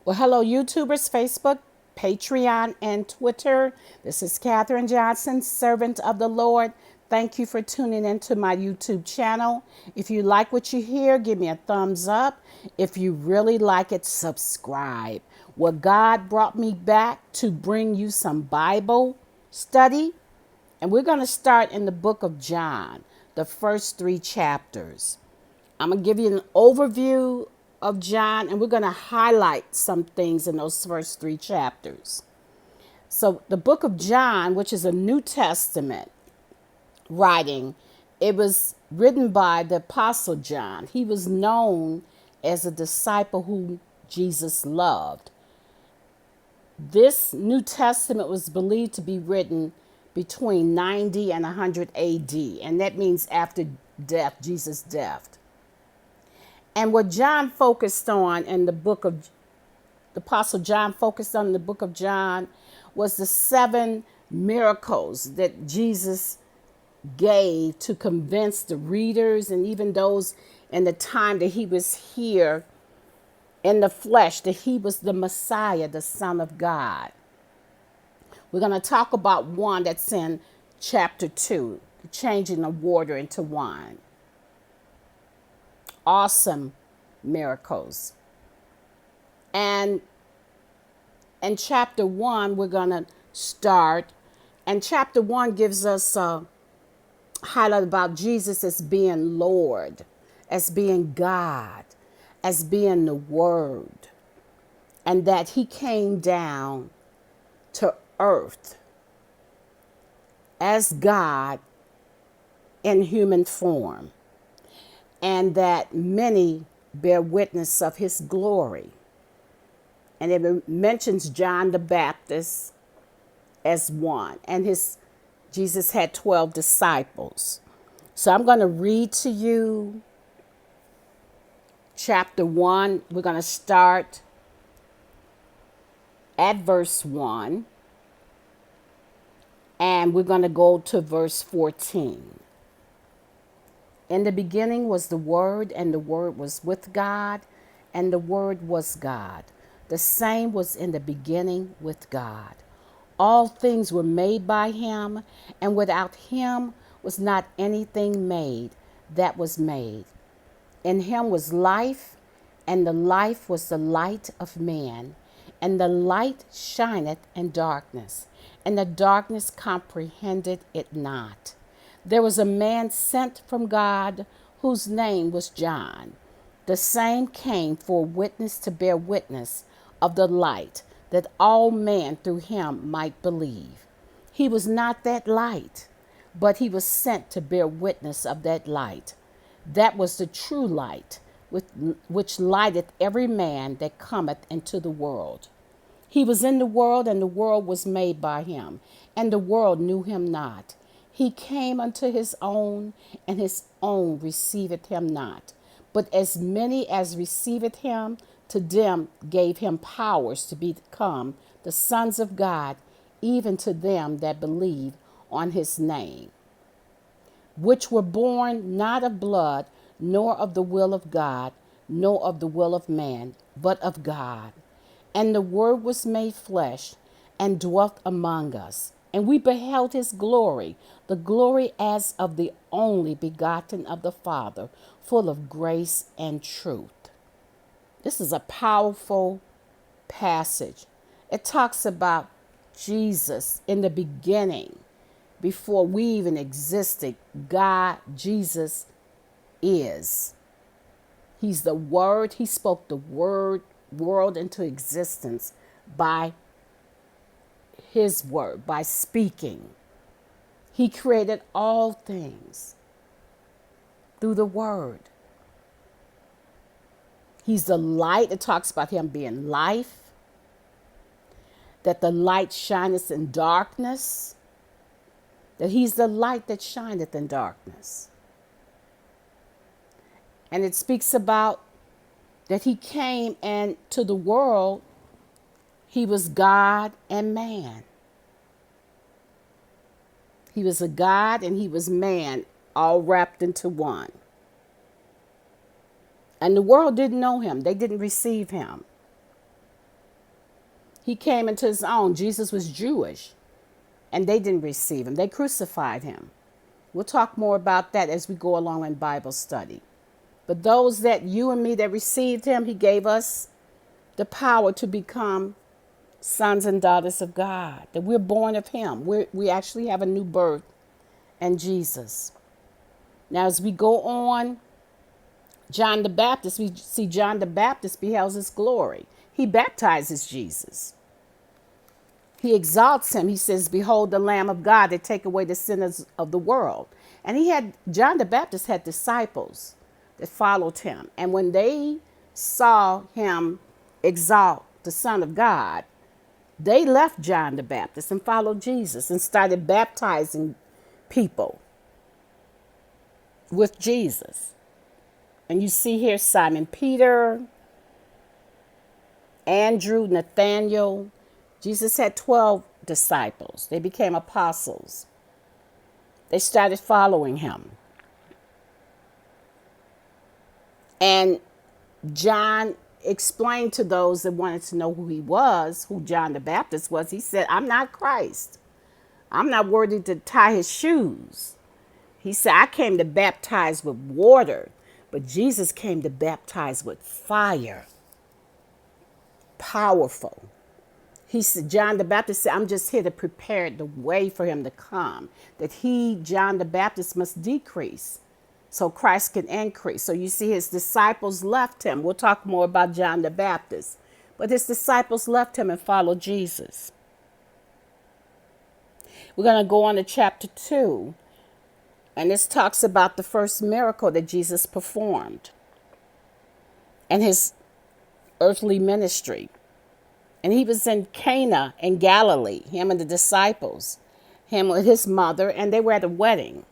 Well, hello, YouTubers, Facebook, Patreon, and Twitter. This is Katherine Johnson, servant of the Lord. Thank you for tuning into my YouTube channel. If you like what you hear, give me a thumbs up. If you really like it, subscribe. Well, God brought me back to bring you some Bible study, and we're going to start in the book of John, the first 3 chapters. I'm going to give you an overview of John, and we're going to highlight some things in those first 3 chapters. So, the book of John, which is a New Testament writing, it was written by the Apostle John. He was known as a disciple whom Jesus loved. This New Testament was believed to be written between 90 and 100 AD, and that means after death, Jesus' death. And what John focused on in the Apostle John focused on in the book of John was the 7 miracles that Jesus gave to convince the readers and even those in the time that he was here in the flesh, that he was the Messiah, the Son of God. We're going to talk about one that's in chapter 2, changing the water into wine. Awesome miracles. And in chapter 1, we're going to start. And chapter 1 gives us a highlight about Jesus as being Lord, as being God, as being the Word, and that he came down to earth as God in human form, and that many bear witness of his glory. And it mentions John the Baptist as one, and Jesus had 12 disciples. So I'm going to read to you chapter 1. We're going to start at verse 1, and we're going to go to verse 14. In the beginning was the Word, and the Word was with God, and the Word was God. The same was in the beginning with God. All things were made by him, and without him was not anything made that was made. In him was life, and the life was the light of man. And the light shineth in darkness, and the darkness comprehended it not. There was a man sent from God whose name was John. The same came for witness to bear witness of the light, that all men through him might believe. He was not that light, but he was sent to bear witness of that light. That was the true light, which lighteth every man that cometh into the world. He was in the world, and the world was made by him, and the world knew him not. He came unto his own, and his own received him not. But as many as received him, to them gave him powers to become the sons of God, even to them that believe on his name, which were born not of blood, nor of the will of God, nor of the will of man, but of God. And the Word was made flesh and dwelt among us. And we beheld his glory, the glory as of the only begotten of the Father, full of grace and truth. This is a powerful passage. It talks about Jesus in the beginning, before we even existed. God, Jesus is. He's the Word. He spoke the world into existence by his word, by speaking. He created all things through the word. He's the light. It talks about him being life, that the light shineth in darkness, that he's the light that shineth in darkness. And it speaks about that he came into the world. He was God and man. He was a God and he was man, all wrapped into one. And the world didn't know him. They didn't receive him. He came into his own. Jesus was Jewish, and they didn't receive him. They crucified him. We'll talk more about that as we go along in Bible study. But those that you and me that received him, he gave us the power to become sons and daughters of God, that we're born of him. We actually have a new birth in Jesus. Now, as we go on, John the Baptist, we see John the Baptist beheld his glory. He baptizes Jesus. He exalts him. He says, behold the Lamb of God that take away the sinners of the world. And John the Baptist had disciples that followed him. And when they saw him exalt the Son of God, they left John the Baptist and followed Jesus and started baptizing people with Jesus. And you see here Simon Peter, Andrew, Nathaniel. Jesus had 12 disciples. They became apostles. They started following him. And John explained to those that wanted to know who he was, who John the Baptist was. He said, I'm not Christ. I'm not worthy to tie his shoes. He said, I came to baptize with water, but Jesus came to baptize with fire. Powerful. He said, John the Baptist said, I'm just here to prepare the way for him to come. That he, John the Baptist, must decrease so Christ can increase. So you see his disciples left him. We'll talk more about John the Baptist. But his disciples left him and followed Jesus. We're going to go on to chapter 2. And this talks about the first miracle that Jesus performed and his earthly ministry. And he was in Cana in Galilee, him and the disciples, him with his mother, and they were at a wedding.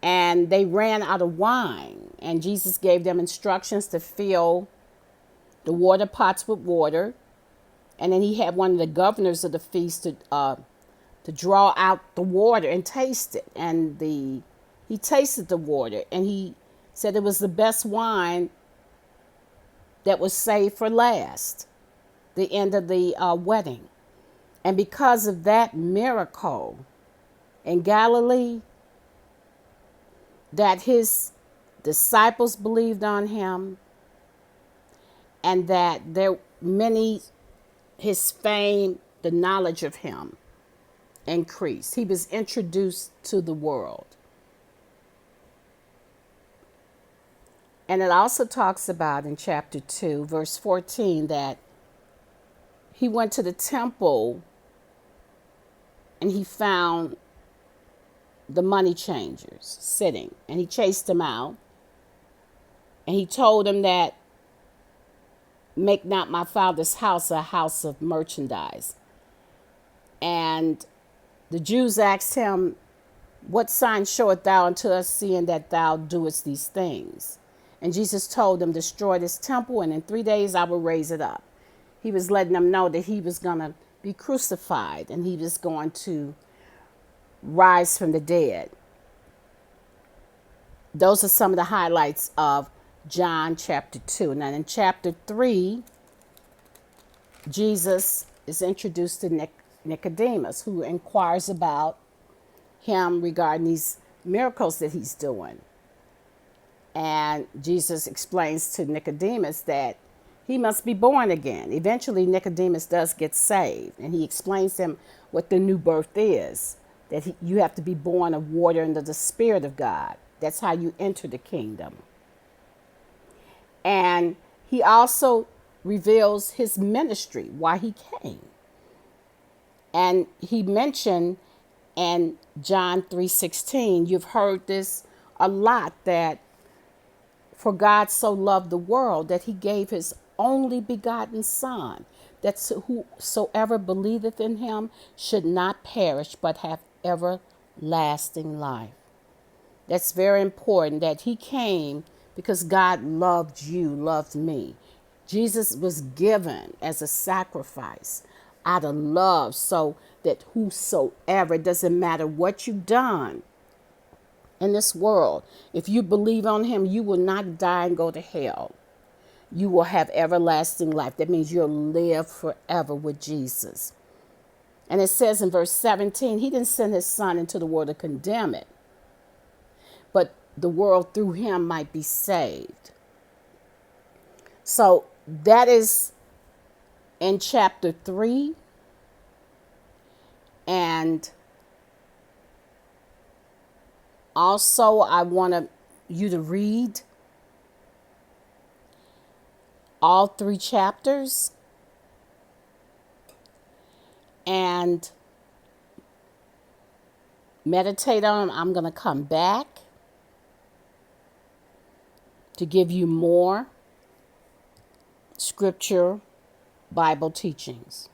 And they ran out of wine. And Jesus gave them instructions to fill the water pots with water. And then he had one of the governors of the feast to draw out the water and taste it. And he tasted the water, and he said it was the best wine that was saved for last, the end of the wedding. And because of that miracle in Galilee, that his disciples believed on him, and that his fame, the knowledge of him increased. He was introduced to the world. And it also talks about in chapter 2, verse 14, that he went to the temple and he found the money changers sitting, and he chased them out. And he told them that, make not my father's house a house of merchandise. And the Jews asked him, what sign showeth thou unto us, seeing that thou doest these things? And Jesus told them, destroy this temple, and in 3 days I will raise it up. He was letting them know that he was going to be crucified and he was going to rise from the dead. Those are some of the highlights of John chapter 2. Now in chapter 3, Jesus is introduced to Nicodemus, who inquires about him regarding these miracles that he's doing. And Jesus explains to Nicodemus that he must be born again. Eventually, Nicodemus does get saved. And he explains to him what the new birth is, that you have to be born of water and of the Spirit of God. That's how you enter the kingdom. And he also reveals his ministry, why he came. And he mentioned in John 3:16, you've heard this a lot, that for God so loved the world that he gave his only begotten Son, that whosoever believeth in him should not perish but have everlasting life. That's very important, that he came because God loved you, loved me. Jesus was given as a sacrifice out of love, so that whosoever, it doesn't matter what you've done in this world, if you believe on him, you will not die and go to hell. you will have everlasting life. That means you'll live forever with Jesus. And it says in verse 17, he didn't send his son into the world to condemn it, but the world through him might be saved. So that is in chapter 3. And also, I want you to read all 3 chapters and meditate on them. I'm going to come back to give you more scripture Bible teachings.